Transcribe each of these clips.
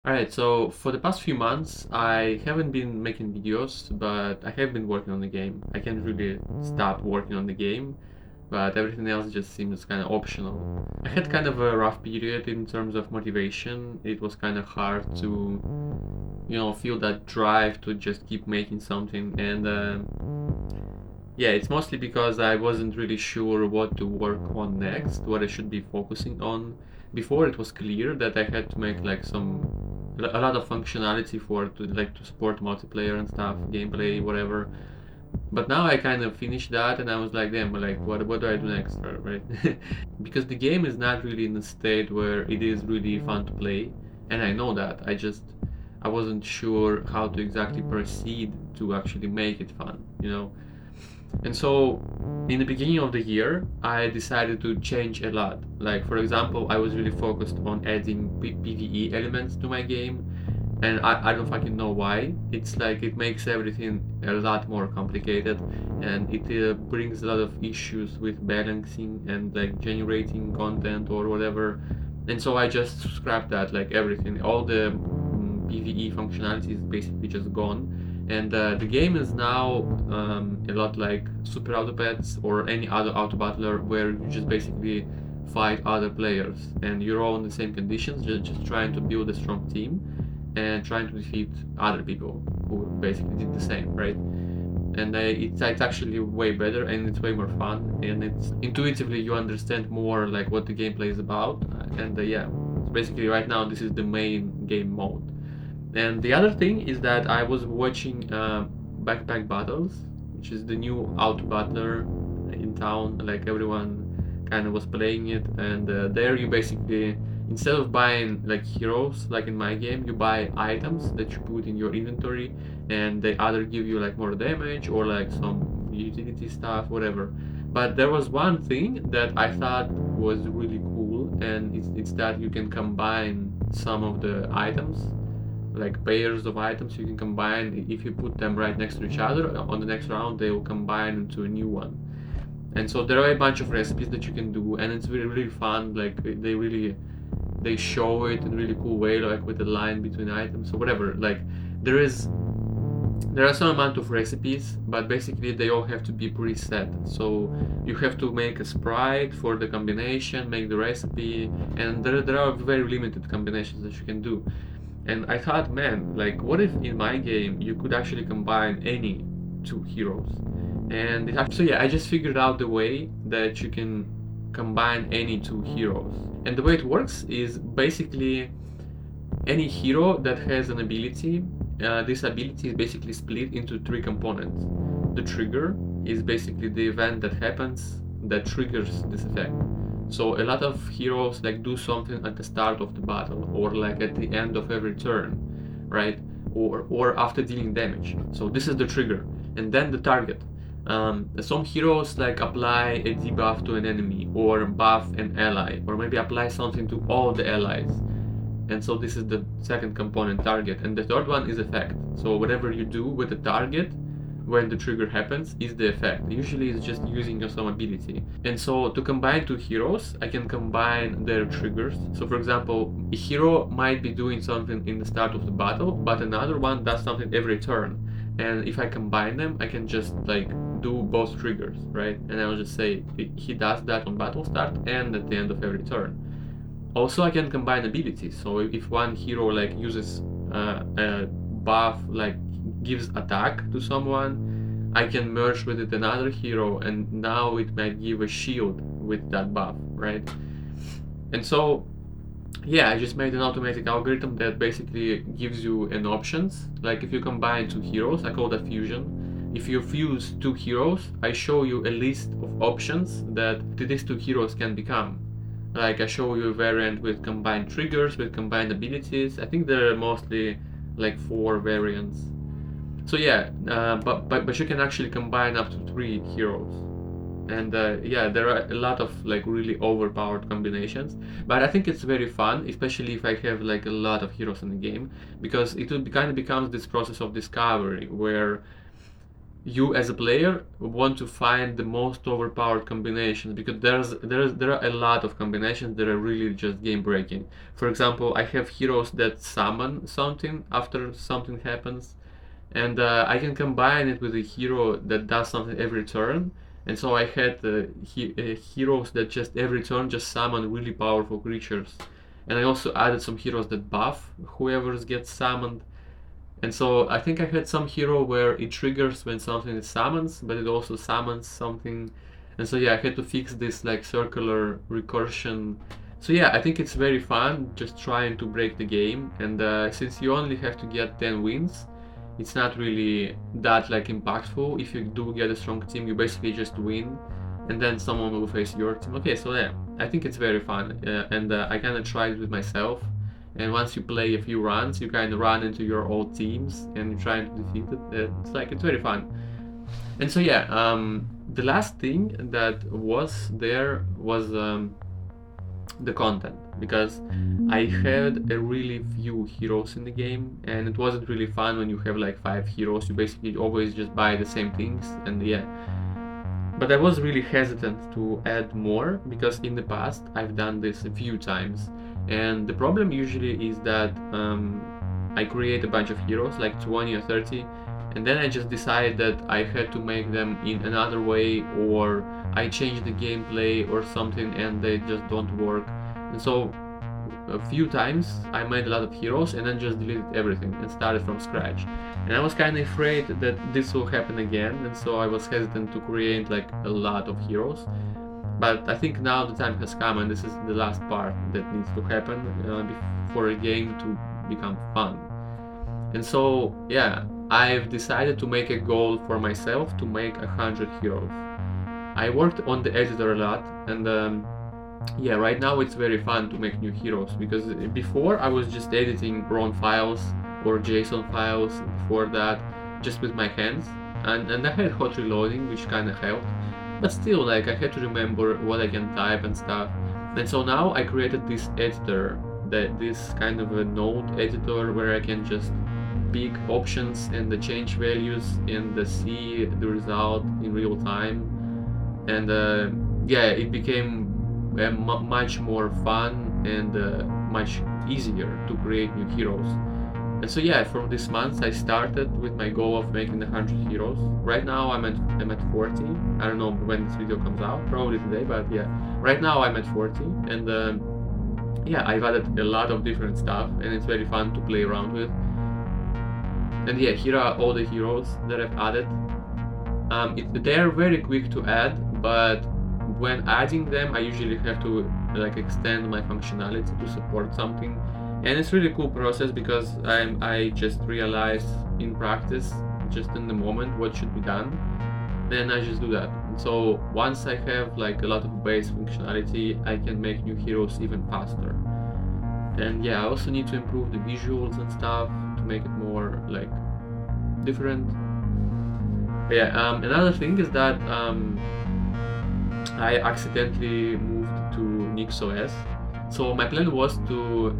Alright, so for the past few months, I haven't been making videos, but I have been working on the game. I can't really stop working on the game, but everything else just seems kind of optional. I had kind of a rough period in terms of motivation. It was kind of hard to, feel that drive to just keep making something. And yeah, it's mostly because I wasn't really sure what to work on next, what I should be focusing on. Before it was clear that I had to make like a lot of functionality to support multiplayer and stuff, gameplay, whatever. But now I kind of finished that and I was like, damn, like what do I do next, right? Because the game is not really in a state where it is really fun to play, and I know that. I wasn't sure how to exactly proceed to actually make it fun, you know? And so, in the beginning of the year, I decided to change a lot. Like, for example, I was really focused on adding PvE elements to my game, and I don't fucking know why. It's like it makes everything a lot more complicated, and it brings a lot of issues with balancing and like generating content or whatever. And so I just scrapped that, like everything. All the PvE functionality is basically just gone. And the game is now a lot like Super Auto Pets or any other auto battler where you just basically fight other players and you're all in the same conditions, just trying to build a strong team and trying to defeat other people who basically did the same, right? And it's actually way better and it's way more fun and it's intuitively you understand more like what the gameplay is about. And yeah, so basically right now this is the main game mode. And the other thing is that I was watching Backpack Battles, which is the new auto battler in town. Like everyone kind of was playing it, and there you basically, instead of buying like heroes like in my game, you buy items that you put in your inventory, and they either give you like more damage or like some utility stuff, whatever. But there was one thing that I thought was really cool, and it's that you can combine some of the items like pairs of items you can combine. If you put them right next to each other on the next round, they will combine into a new one. And so there are a bunch of recipes that you can do, and it's really really fun. Like they show it in a really cool way, like with the line between items or whatever. Like there is there are some amount of recipes, but basically they all have to be preset. So you have to make a sprite for the combination, make the recipe, and there are very limited combinations that you can do. And I thought, man, like, what if in my game you could actually combine any two heroes? And so yeah, I just figured out the way that you can combine any two heroes. And the way it works is basically any hero that has an ability, this ability is basically split into three components. The trigger is basically the event that happens that triggers this effect. So a lot of heroes like do something at the start of the battle or like at the end of every turn, right? Or after dealing damage. So this is the trigger, and then the target. Some heroes like apply a debuff to an enemy or buff an ally, or maybe apply something to all the allies. And so this is the second component, target. And the third one is effect. So whatever you do with the target when the trigger happens is the effect. Usually it's just using some ability. And so to combine two heroes, I can combine their triggers. So for example, a hero might be doing something in the start of the battle, but another one does something every turn. And if I combine them, I can just like do both triggers, right? And I'll just say he does that on battle start and at the end of every turn. Also, I can combine abilities. So if one hero like uses a buff, like gives attack to someone, I can merge with it another hero, and now it might give a shield with that buff, right? And so, yeah, I just made an automatic algorithm that basically gives you an options. Like if you combine two heroes, I call that fusion. If you fuse two heroes, I show you a list of options that these two heroes can become. Like I show you a variant with combined triggers, with combined abilities. I think there are mostly like 4 variants. So yeah, but you can actually combine up to 3 heroes. And yeah, there are a lot of like really overpowered combinations. But I think it's very fun, especially if I have like a lot of heroes in the game, because it will kind of becomes this process of discovery where you as a player want to find the most overpowered combinations, because there are a lot of combinations that are really just game breaking. For example, I have heroes that summon something after something happens, and I can combine it with a hero that does something every turn. And so I had heroes that just every turn just summon really powerful creatures, and I also added some heroes that buff whoever gets summoned. And so I think I had some hero where it triggers when something is summons, but it also summons something. And so yeah, I had to fix this like circular recursion. So yeah, I think it's very fun just trying to break the game. And since you only have to get 10 wins, it's not really that like impactful. If you do get a strong team, you basically just win, and then someone will face your team. Okay, so yeah, I think it's very fun, and I kind of tried it with myself. And once you play a few runs, you kind of run into your old teams and you're trying to defeat it. It's very fun. And so yeah, the last thing that was there was the content, because I had a really few heroes in the game, and it wasn't really fun when you have like 5 heroes. You basically always just buy the same things, and yeah. But I was really hesitant to add more, because in the past I've done this a few times, and the problem usually is that I create a bunch of heroes, like 20 or 30, and then I just decide that I had to make them in another way, or I change the gameplay or something and they just don't work. And so a few times I made a lot of heroes and then just deleted everything and started from scratch. And I was kind of afraid that this will happen again, and so I was hesitant to create like a lot of heroes. But I think now the time has come, and this is the last part that needs to happen for a game to become fun. And so yeah, I've decided to make a goal for myself to make 100 heroes. I worked on the editor a lot, and yeah, right now it's very fun to make new heroes, because before I was just editing ROM files or JSON files before that, just with my hands, and I had hot reloading, which kind of helped, but still, like, I had to remember what I can type and stuff. And so now I created this editor, this kind of a node editor where I can just pick options and the change values and see the result in real time. And yeah, it became much more fun and much easier to create new heroes. And so yeah, from this month I started with my goal of making 100 heroes. Right now I'm at 40. I don't know when this video comes out, probably today, but yeah, right now I'm at 40. And yeah, I've added a lot of different stuff, and it's very fun to play around with. And yeah, here are all the heroes that I've added. They're very quick to add, but when adding them, I usually have to like extend my functionality to support something, and it's really cool process, because I just realize in practice, just in the moment, what should be done. Then I just do that. And so once I have like a lot of base functionality, I can make new heroes even faster. And yeah, I also need to improve the visuals and stuff to make it more like different. But yeah, another thing is that I accidentally moved to NixOS. So my plan was to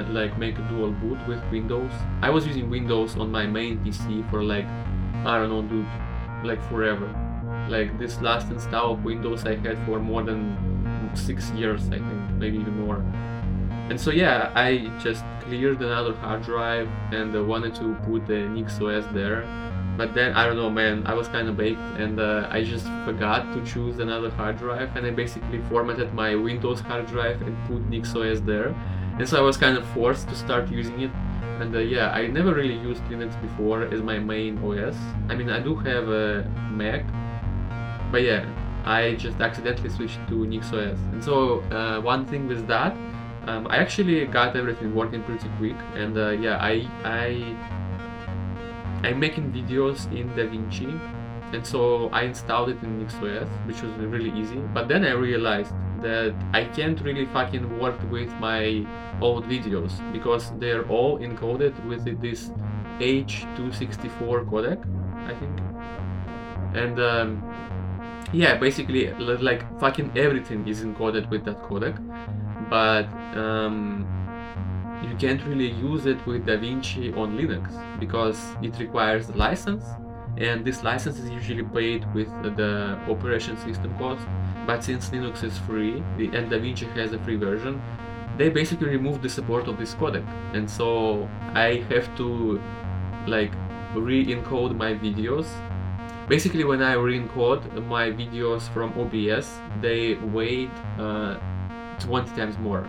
like make a dual boot with Windows. I was using Windows on my main PC for like, I don't know, dude, like forever. Like this last install of Windows I had for more than 6 years, I think, maybe even more. And so yeah, I just cleared another hard drive and wanted to put the NixOS there. But then, I don't know, man, I was kind of baked, and I just forgot to choose another hard drive, and I basically formatted my Windows hard drive and put NixOS there. And so I was kind of forced to start using it. And yeah, I never really used Linux before as my main OS. I mean, I do have a Mac, but yeah, I just accidentally switched to NixOS. And so one thing with that, I actually got everything working pretty quick, and yeah, I'm making videos in DaVinci, and so I installed it in NixOS, which was really easy. But then I realized that I can't really fucking work with my old videos, because they're all encoded with this H.264 codec, I think. And yeah, basically, like fucking everything is encoded with that codec, but you can't really use it with DaVinci on Linux, because it requires a license, and this license is usually paid with the operation system cost. But since Linux is free and DaVinci has a free version, they basically removed the support of this codec, and so I have to like re-encode my videos. Basically, when I re-encode my videos from OBS, they weighed 20 times more.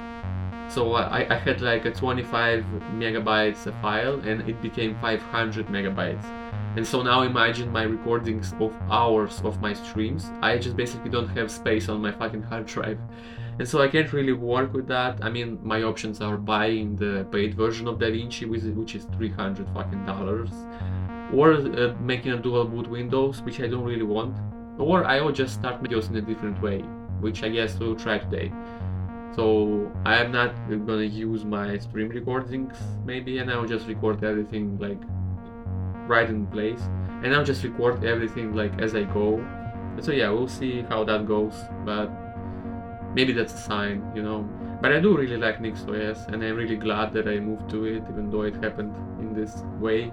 So I had like a 25 megabytes file, and it became 500 megabytes. And so now imagine my recordings of hours of my streams. I just basically don't have space on my fucking hard drive. And so I can't really work with that. I mean, my options are buying the paid version of DaVinci, which is $300 fucking dollars, or making a dual boot Windows, which I don't really want, or I will just start videos in a different way, which I guess we'll try today. So I am not gonna use my stream recordings maybe, and I'll just record everything like right in place, and I'll just record everything like as I go. So yeah, we'll see how that goes, but maybe that's a sign, you know. But I do really like NixOS, and I'm really glad that I moved to it, even though it happened in this way.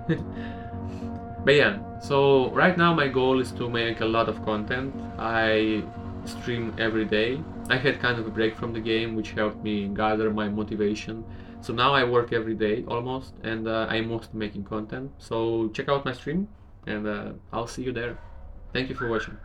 But yeah, so right now my goal is to make a lot of content. I stream every day. I had kind of a break from the game, which helped me gather my motivation. So now I work every day almost, and I'm mostly making content. So check out my stream, and I'll see you there. Thank you for watching.